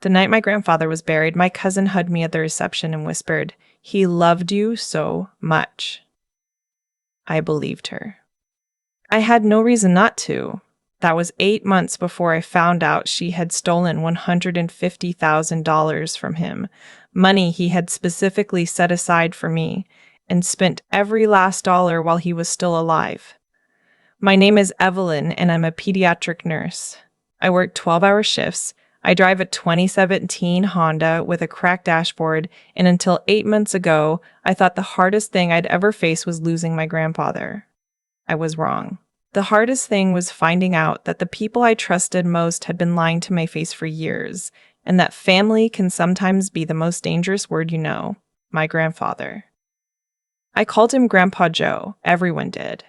The night my grandfather was buried, my cousin hugged me at the reception and whispered, "He loved you so much." I believed her. I had no reason not to. That was 8 months before I found out she had stolen $150,000 from him, money he had specifically set aside for me, and spent every last dollar while he was still alive. My name is Evelyn, and I'm a pediatric nurse. I work 12-hour shifts. I drive a 2017 Honda with a cracked dashboard, and until 8 months ago, I thought the hardest thing I'd ever face was losing my grandfather. I was wrong. The hardest thing was finding out that the people I trusted most had been lying to my face for years, and that family can sometimes be the most dangerous word you know. My grandfather. I called him Grandpa Joe. Everyone did.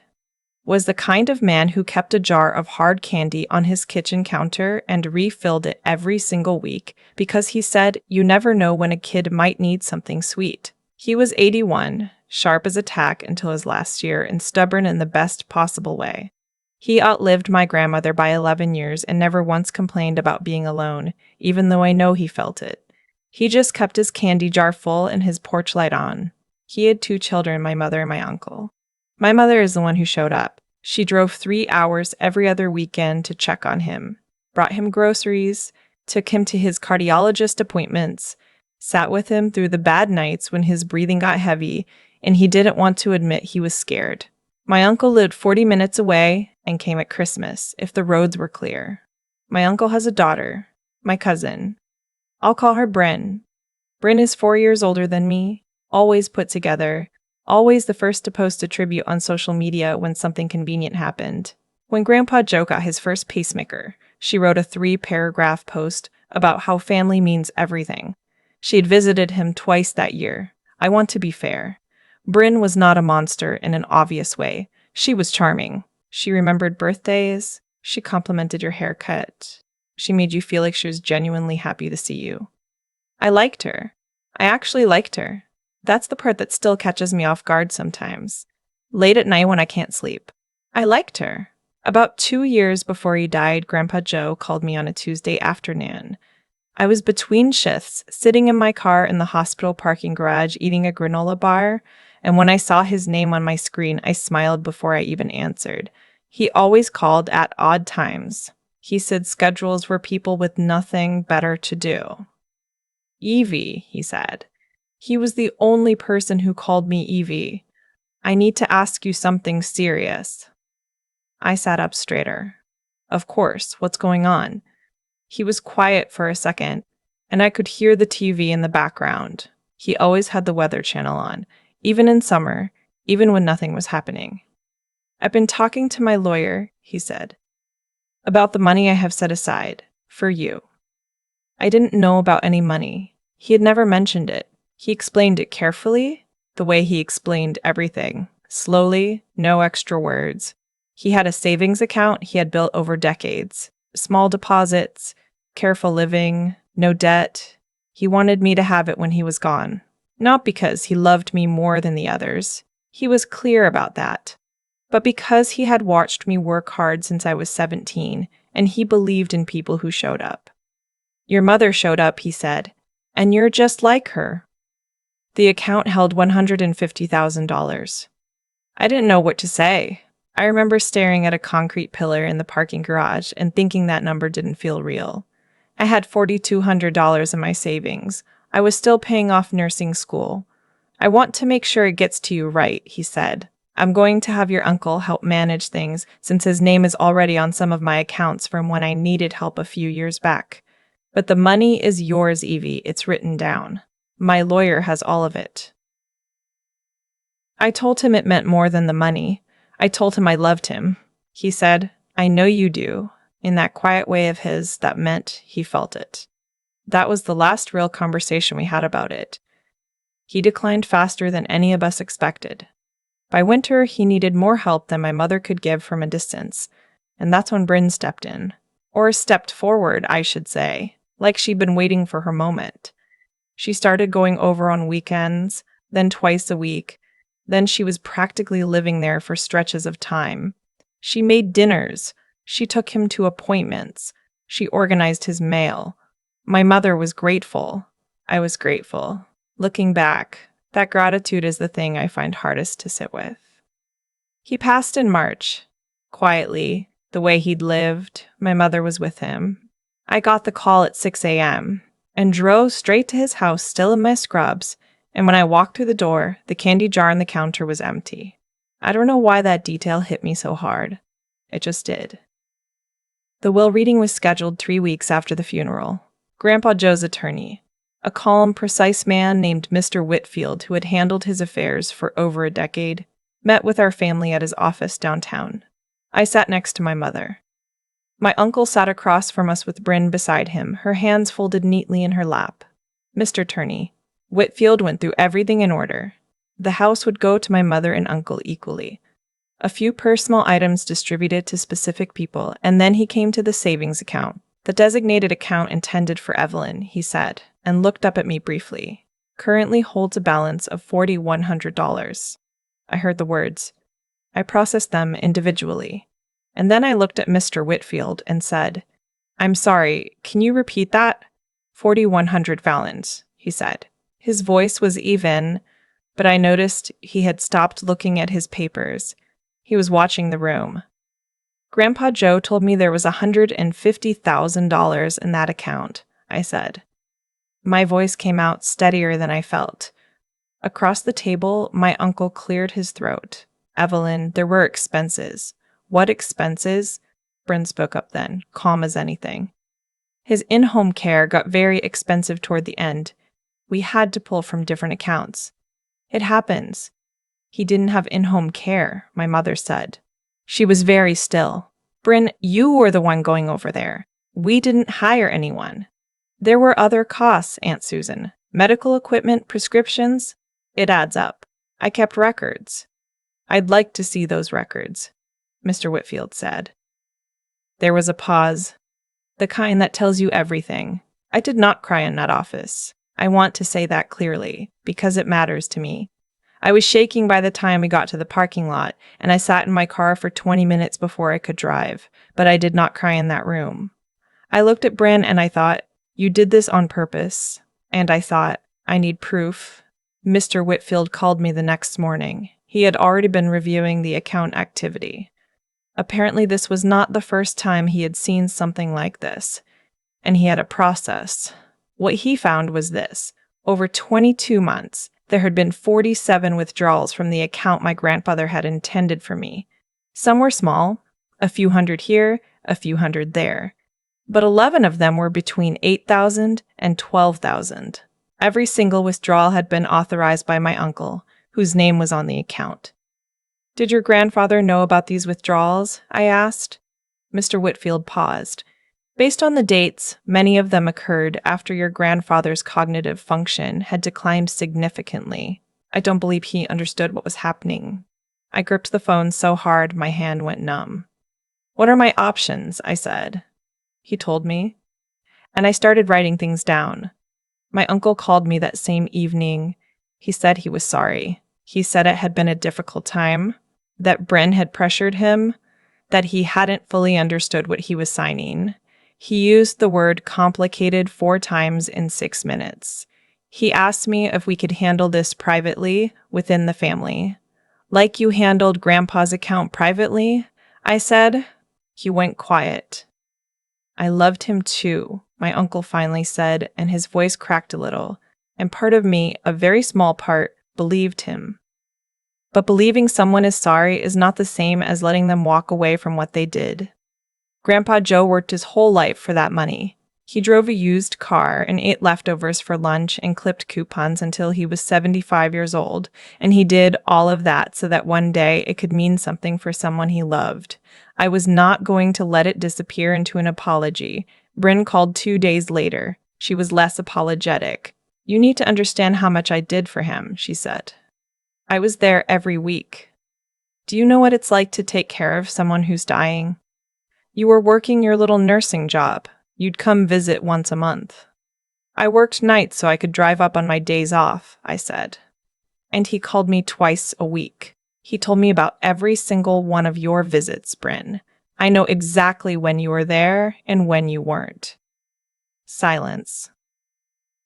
Was the kind of man who kept a jar of hard candy on his kitchen counter and refilled it every single week because he said you never know when a kid might need something sweet. He was 81, sharp as a tack until his last year, and stubborn in the best possible way. He outlived my grandmother by 11 years and never once complained about being alone, even though I know he felt it. He just kept his candy jar full and his porch light on. He had 2 children, my mother and my uncle. My mother is the one who showed up. She drove 3 hours every other weekend to check on him, brought him groceries, took him to his cardiologist appointments, sat with him through the bad nights when his breathing got heavy and he didn't want to admit he was scared. My uncle lived 40 minutes away and came at Christmas if the roads were clear. My uncle has a daughter, my cousin. I'll call her Bryn. Bryn is 4 years older than me, always put together, always the first to post a tribute on social media when something convenient happened. When Grandpa Joe got his first pacemaker, she wrote a 3-paragraph post about how family means everything. She had visited him twice that year. I want to be fair. Bryn was not a monster in an obvious way. She was charming. She remembered birthdays. She complimented your haircut. She made you feel like she was genuinely happy to see you. I liked her. I actually liked her. That's the part that still catches me off guard sometimes. Late at night when I can't sleep. I liked her. About 2 years before he died, Grandpa Joe called me on a Tuesday afternoon. I was between shifts, sitting in my car in the hospital parking garage eating a granola bar, and when I saw his name on my screen, I smiled before I even answered. He always called at odd times. He said schedules were people with nothing better to do. Evie, he said. He was the only person who called me Evie. I need to ask you something serious. I sat up straighter. Of course, what's going on? He was quiet for a second, and I could hear the TV in the background. He always had the Weather Channel on, even in summer, even when nothing was happening. I've been talking to my lawyer, he said, about the money I have set aside for you. I didn't know about any money. He had never mentioned it. He explained it carefully, the way he explained everything, slowly, no extra words. He had a savings account he had built over decades, small deposits, careful living, no debt. He wanted me to have it when he was gone. Not because he loved me more than the others. He was clear about that. But because he had watched me work hard since I was 17, and he believed in people who showed up. Your mother showed up, he said, and you're just like her. The account held $150,000. I didn't know what to say. I remember staring at a concrete pillar in the parking garage and thinking that number didn't feel real. I had $4,200 in my savings. I was still paying off nursing school. I want to make sure it gets to you right, he said. I'm going to have your uncle help manage things since his name is already on some of my accounts from when I needed help a few years back. But the money is yours, Evie. It's written down. My lawyer has all of it. I told him it meant more than the money. I told him I loved him. He said, I know you do. In that quiet way of his that meant he felt it. That was the last real conversation we had about it. He declined faster than any of us expected. By winter, he needed more help than my mother could give from a distance, and that's when Bryn stepped in. Or stepped forward, I should say, like she'd been waiting for her moment. She started going over on weekends, then twice a week. Then she was practically living there for stretches of time. She made dinners. She took him to appointments. She organized his mail. My mother was grateful. I was grateful. Looking back, that gratitude is the thing I find hardest to sit with. He passed in March. Quietly, the way he'd lived, my mother was with him. I got the call at 6 a.m. and drove straight to his house still in my scrubs, and when I walked through the door, the candy jar on the counter was empty. I don't know why that detail hit me so hard. It just did. The will reading was scheduled 3 weeks after the funeral. Grandpa Joe's attorney, a calm, precise man named Mr. Whitfield who had handled his affairs for over a decade, met with our family at his office downtown. I sat next to my mother. My uncle sat across from us with Bryn beside him, her hands folded neatly in her lap. Mr. Turney, Whitfield went through everything in order. The house would go to my mother and uncle equally. A few personal items distributed to specific people, and then he came to the savings account. The designated account intended for Evelyn, he said, and looked up at me briefly. Currently holds a balance of $4,100. I heard the words. I processed them individually. And then I looked at Mr. Whitfield and said, I'm sorry, can you repeat that? 4,100 Fallons, he said. His voice was even, but I noticed he had stopped looking at his papers. He was watching the room. Grandpa Joe told me there was $150,000 in that account, I said. My voice came out steadier than I felt. Across the table, my uncle cleared his throat. Evelyn, there were expenses. What expenses? Bryn spoke up then, calm as anything. His in-home care got very expensive toward the end. We had to pull from different accounts. It happens. He didn't have in-home care, my mother said. She was very still. Bryn, you were the one going over there. We didn't hire anyone. There were other costs, Aunt Susan. Medical equipment, prescriptions. It adds up. I kept records. I'd like to see those records, Mr. Whitfield said. There was a pause, the kind that tells you everything. I did not cry in that office. I want to say that clearly, because it matters to me. I was shaking by the time we got to the parking lot, and I sat in my car for 20 minutes before I could drive, but I did not cry in that room. I looked at Bryn and I thought, you did this on purpose. And I thought, I need proof. Mr. Whitfield called me the next morning. He had already been reviewing the account activity. Apparently this was not the first time he had seen something like this, and he had a process. What he found was this. Over 22 months, there had been 47 withdrawals from the account my grandfather had intended for me. Some were small, a few hundred here, a few hundred there. But 11 of them were between $8,000 and $12,000. Every single withdrawal had been authorized by my uncle, whose name was on the account. Did your grandfather know about these withdrawals? I asked. Mr. Whitfield paused. Based on the dates, many of them occurred after your grandfather's cognitive function had declined significantly. I don't believe he understood what was happening. I gripped the phone so hard my hand went numb. What are my options? I said. He told me, and I started writing things down. My uncle called me that same evening. He said he was sorry. He said it had been a difficult time, that Bryn had pressured him, that he hadn't fully understood what he was signing. He used the word complicated 4 times in 6 minutes. He asked me if we could handle this privately within the family. Like you handled Grandpa's account privately, I said. He went quiet. I loved him too, my uncle finally said, and his voice cracked a little, and part of me, a very small part, believed him. But believing someone is sorry is not the same as letting them walk away from what they did. Grandpa Joe worked his whole life for that money. He drove a used car and ate leftovers for lunch and clipped coupons until he was 75 years old, and he did all of that so that one day it could mean something for someone he loved. I was not going to let it disappear into an apology. Bryn called 2 days later. She was less apologetic. You need to understand how much I did for him, she said. I was there every week. Do you know what it's like to take care of someone who's dying? You were working your little nursing job. You'd come visit once a month. I worked nights so I could drive up on my days off, I said. And he called me twice a week. He told me about every single one of your visits, Bryn. I know exactly when you were there and when you weren't. Silence.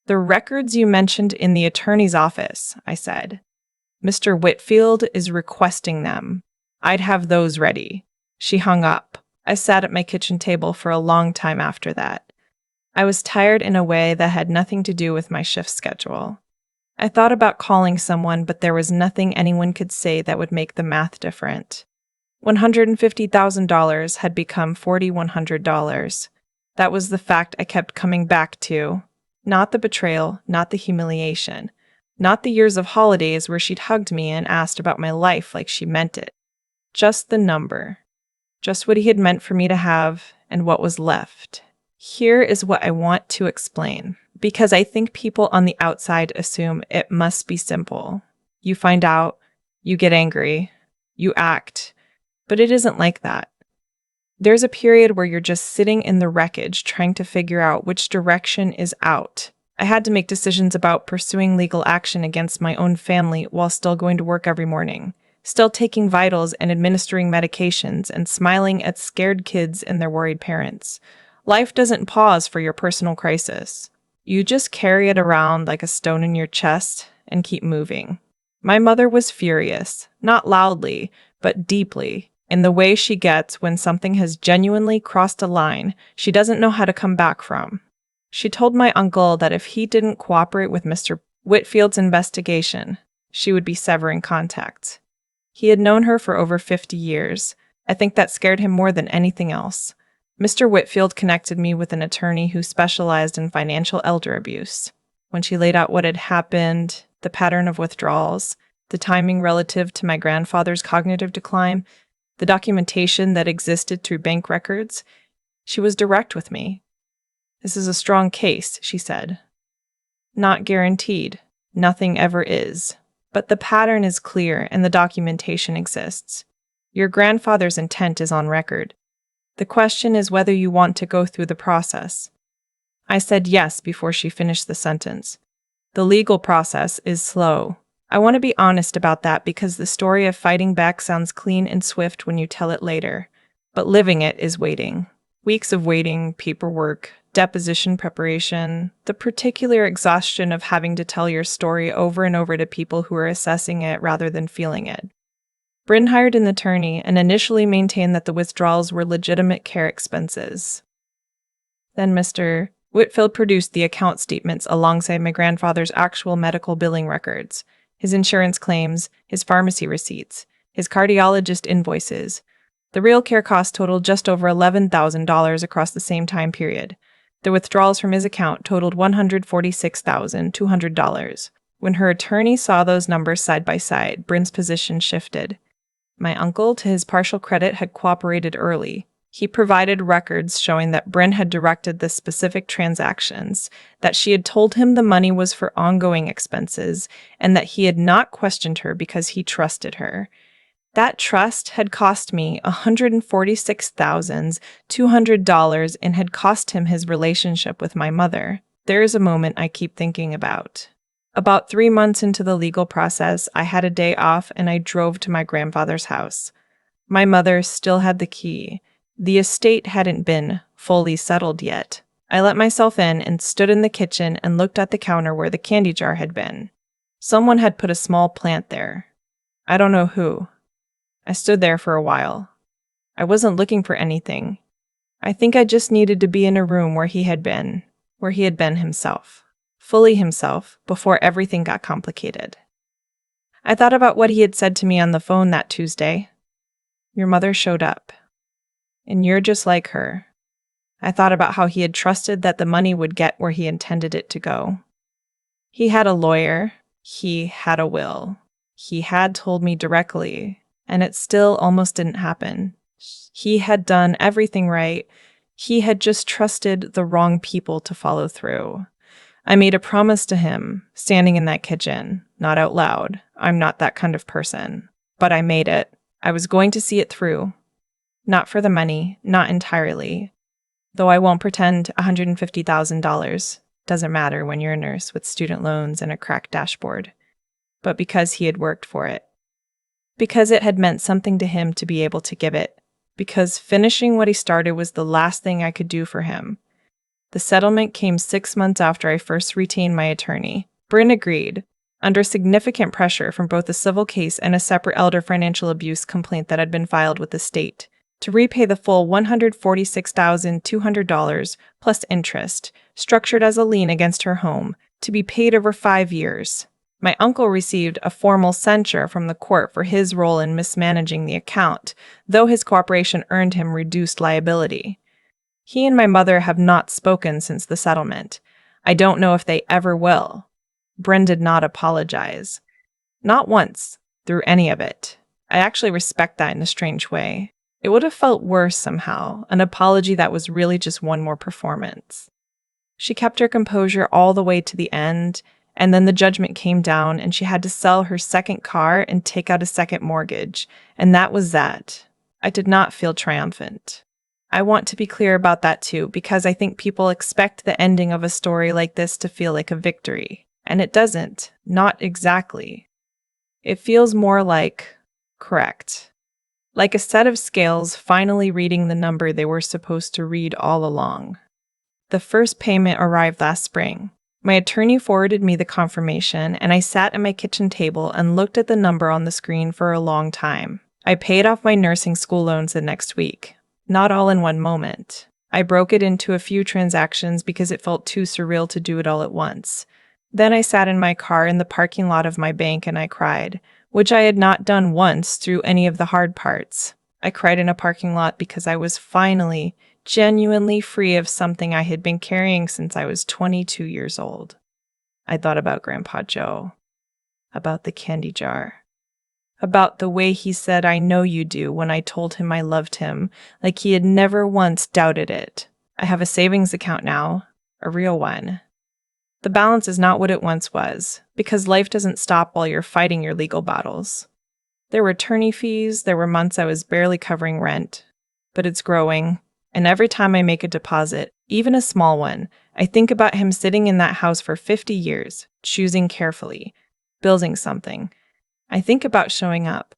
"The records you mentioned in the attorney's office," I said. "Mr. Whitfield is requesting them. I'd have those ready." She hung up. I sat at my kitchen table for a long time after that. I was tired in a way that had nothing to do with my shift schedule. I thought about calling someone, but there was nothing anyone could say that would make the math different. $150,000 had become $4,100. That was the fact I kept coming back to. Not the betrayal, not the humiliation, not the years of holidays where she'd hugged me and asked about my life like she meant it. Just the number. Just what he had meant for me to have and what was left. Here is what I want to explain, because I think people on the outside assume it must be simple. You find out, you get angry, you act, but it isn't like that. There's a period where you're just sitting in the wreckage trying to figure out which direction is out. I had to make decisions about pursuing legal action against my own family while still going to work every morning, still taking vitals and administering medications and smiling at scared kids and their worried parents. Life doesn't pause for your personal crisis. You just carry it around like a stone in your chest and keep moving. My mother was furious, not loudly, but deeply, in the way she gets when something has genuinely crossed a line she doesn't know how to come back from. She told my uncle that if he didn't cooperate with Mr. Whitfield's investigation, she would be severing contact. He had known her for over 50 years. I think that scared him more than anything else. Mr. Whitfield connected me with an attorney who specialized in financial elder abuse. When she laid out what had happened, the pattern of withdrawals, the timing relative to my grandfather's cognitive decline, the documentation that existed through bank records, she was direct with me. "This is a strong case," she said. "Not guaranteed. Nothing ever is. But the pattern is clear and the documentation exists. Your grandfather's intent is on record. The question is whether you want to go through the process." I said yes before she finished the sentence. "The legal process is slow. I want to be honest about that because the story of fighting back sounds clean and swift when you tell it later. But living it is waiting. Weeks of waiting, paperwork, deposition preparation, the particular exhaustion of having to tell your story over and over to people who are assessing it rather than feeling it." Bryn hired an attorney and initially maintained that the withdrawals were legitimate care expenses. Then Mr. Whitfield produced the account statements alongside my grandfather's actual medical billing records, his insurance claims, his pharmacy receipts, his cardiologist invoices. The real care costs totaled just over $11,000 across the same time period. The withdrawals from his account totaled $146,200. When her attorney saw those numbers side by side, Bryn's position shifted. My uncle, to his partial credit, had cooperated early. He provided records showing that Bryn had directed the specific transactions, that she had told him the money was for ongoing expenses, and that he had not questioned her because he trusted her. That trust had cost me $146,200 and had cost him his relationship with my mother. There is a moment I keep thinking about. About 3 months into the legal process, I had a day off and I drove to my grandfather's house. My mother still had the key. The estate hadn't been fully settled yet. I let myself in and stood in the kitchen and looked at the counter where the candy jar had been. Someone had put a small plant there. I don't know who. I stood there for a while. I wasn't looking for anything. I think I just needed to be in a room where he had been himself, fully himself, before everything got complicated. I thought about what he had said to me on the phone that Tuesday. "Your mother showed up. And you're just like her." I thought about how he had trusted that the money would get where he intended it to go. He had a lawyer. He had a will. He had told me directly, and it still almost didn't happen. He had done everything right. He had just trusted the wrong people to follow through. I made a promise to him, standing in that kitchen, not out loud. I'm not that kind of person. But I made it. I was going to see it through. Not for the money, not entirely. Though I won't pretend $150,000 doesn't matter when you're a nurse with student loans and a cracked dashboard. But because he had worked for it. Because it had meant something to him to be able to give it. Because finishing what he started was the last thing I could do for him. The settlement came 6 months after I first retained my attorney. Bryn agreed, under significant pressure from both a civil case and a separate elder financial abuse complaint that had been filed with the state, to repay the full $146,200 plus interest, structured as a lien against her home, to be paid over 5 years. My uncle received a formal censure from the court for his role in mismanaging the account, though his cooperation earned him reduced liability. He and my mother have not spoken since the settlement. I don't know if they ever will. Bryn did not apologize. Not once, through any of it. I actually respect that in a strange way. It would have felt worse somehow, an apology that was really just one more performance. She kept her composure all the way to the end, and then the judgment came down and she had to sell her second car and take out a second mortgage, and that was that. I did not feel triumphant. I want to be clear about that too, because I think people expect the ending of a story like this to feel like a victory. And it doesn't. Not exactly. It feels more like correct. Like a set of scales finally reading the number they were supposed to read all along. The first payment arrived last spring. My attorney forwarded me the confirmation, and I sat at my kitchen table and looked at the number on the screen for a long time. I paid off my nursing school loans the next week. Not all in one moment. I broke it into a few transactions because it felt too surreal to do it all at once. Then I sat in my car in the parking lot of my bank and I cried, which I had not done once through any of the hard parts. I cried in a parking lot because I was finally, genuinely free of something I had been carrying since I was 22 years old. I thought about Grandpa Joe, about the candy jar, about the way he said "I know you do" when I told him I loved him, like he had never once doubted it. I have a savings account now, a real one. The balance is not what it once was, because life doesn't stop while you're fighting your legal battles. There were attorney fees, there were months I was barely covering rent, but it's growing, and every time I make a deposit, even a small one, I think about him sitting in that house for 50 years, choosing carefully, building something. I think about showing up.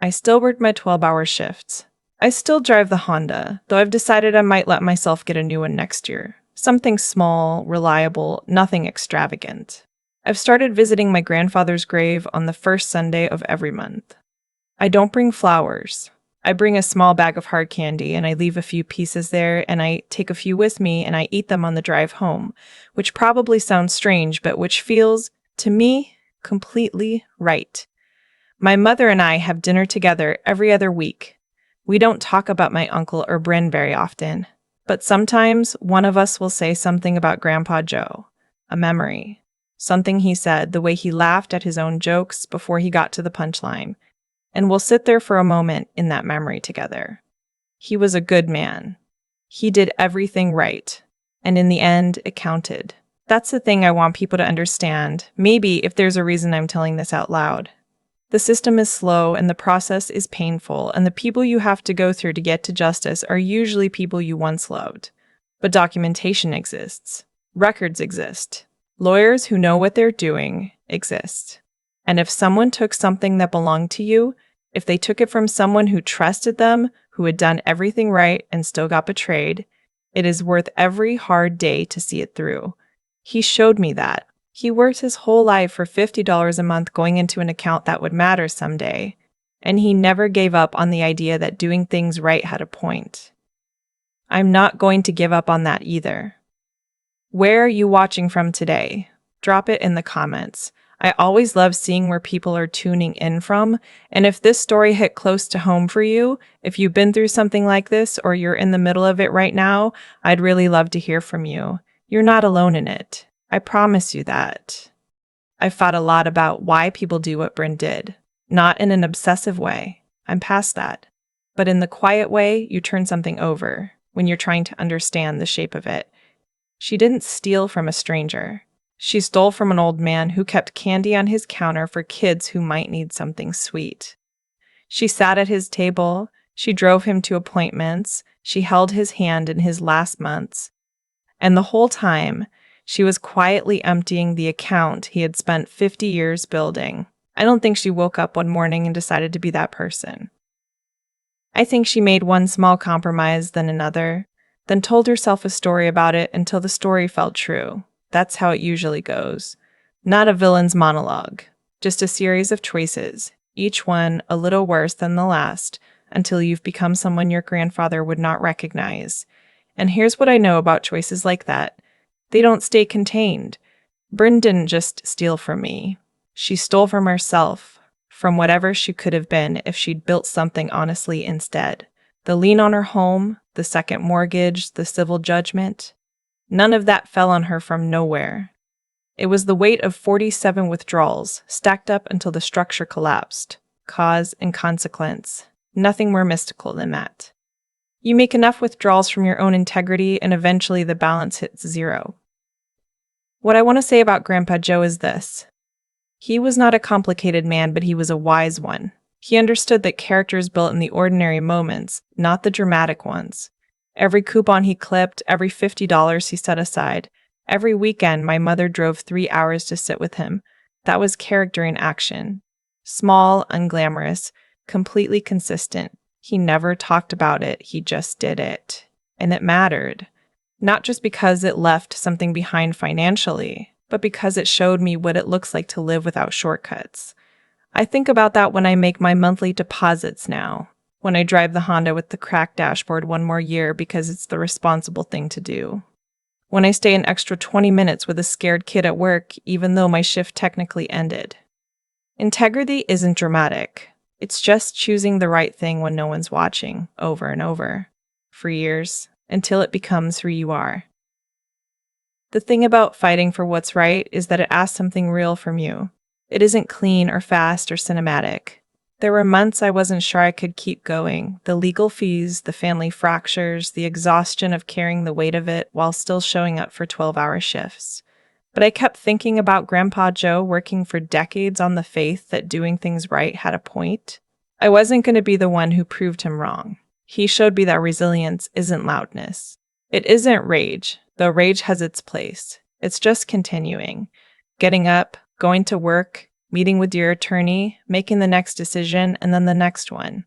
I still work my 12-hour shifts. I still drive the Honda, though I've decided I might let myself get a new one next year. Something small, reliable, nothing extravagant. I've started visiting my grandfather's grave on the first Sunday of every month. I don't bring flowers. I bring a small bag of hard candy and I leave a few pieces there and I take a few with me and I eat them on the drive home, which probably sounds strange, but which feels, to me, completely right. My mother and I have dinner together every other week. We don't talk about my uncle or Bryn very often, but sometimes one of us will say something about Grandpa Joe, a memory, something he said, the way he laughed at his own jokes before he got to the punchline, and we'll sit there for a moment in that memory together. He was a good man. He did everything right, and in the end, it counted. That's the thing I want people to understand, maybe if there's a reason I'm telling this out loud. The system is slow and the process is painful, and the people you have to go through to get to justice are usually people you once loved. But documentation exists. Records exist. Lawyers who know what they're doing exist. And if someone took something that belonged to you, if they took it from someone who trusted them, who had done everything right and still got betrayed, it is worth every hard day to see it through. He showed me that. He worked his whole life for $50 a month going into an account that would matter someday, and he never gave up on the idea that doing things right had a point. I'm not going to give up on that either. Where are you watching from today? Drop it in the comments. I always love seeing where people are tuning in from, and if this story hit close to home for you, if you've been through something like this or you're in the middle of it right now, I'd really love to hear from you. You're not alone in it. I promise you that. I've thought a lot about why people do what Bryn did. Not in an obsessive way. I'm past that. But in the quiet way, you turn something over when you're trying to understand the shape of it. She didn't steal from a stranger. She stole from an old man who kept candy on his counter for kids who might need something sweet. She sat at his table. She drove him to appointments. She held his hand in his last months. And the whole time, she was quietly emptying the account he had spent 50 years building. I don't think she woke up one morning and decided to be that person. I think she made one small compromise, then another. then told herself a story about it until the story felt true. That's how it usually goes. Not a villain's monologue, just a series of choices, each one a little worse than the last, until you've become someone your grandfather would not recognize. And here's what I know about choices like that. They don't stay contained. Bryn didn't just steal from me. She stole from herself, from whatever she could have been if she'd built something honestly instead. The lien on her home, the second mortgage, the civil judgment. None of that fell on her from nowhere. It was the weight of 47 withdrawals, stacked up until the structure collapsed. Cause and consequence. Nothing more mystical than that. You make enough withdrawals from your own integrity, and eventually the balance hits zero. What I want to say about Grandpa Joe is this. He was not a complicated man, but he was a wise one. He understood that character is built in the ordinary moments, not the dramatic ones. Every coupon he clipped, every $50 he set aside, every weekend my mother drove 3 hours to sit with him. That was character in action. Small, unglamorous, completely consistent. He never talked about it, he just did it. And it mattered. Not just because it left something behind financially, but because it showed me what it looks like to live without shortcuts. I think about that when I make my monthly deposits now, when I drive the Honda with the cracked dashboard one more year because it's the responsible thing to do. When I stay an extra 20 minutes with a scared kid at work, even though my shift technically ended. Integrity isn't dramatic. It's just choosing the right thing when no one's watching, over and over, for years, until it becomes who you are. The thing about fighting for what's right is that it asks something real from you. It isn't clean or fast or cinematic. There were months I wasn't sure I could keep going. The legal fees, the family fractures, the exhaustion of carrying the weight of it while still showing up for 12-hour shifts. But I kept thinking about Grandpa Joe working for decades on the faith that doing things right had a point. I wasn't going to be the one who proved him wrong. He showed me that resilience isn't loudness. It isn't rage, though rage has its place. It's just continuing. Getting up, going to work, meeting with your attorney, making the next decision, and then the next one.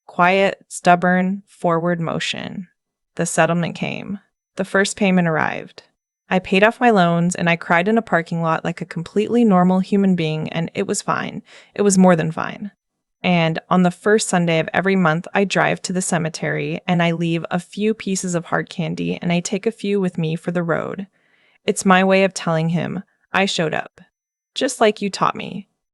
Quiet, stubborn, forward motion. The settlement came. The first payment arrived. I paid off my loans, and I cried in a parking lot like a completely normal human being, and it was fine. It was more than fine. And on the first Sunday of every month, I drive to the cemetery, and I leave a few pieces of hard candy, and I take a few with me for the road. It's my way of telling him, I showed up. Just like you taught me.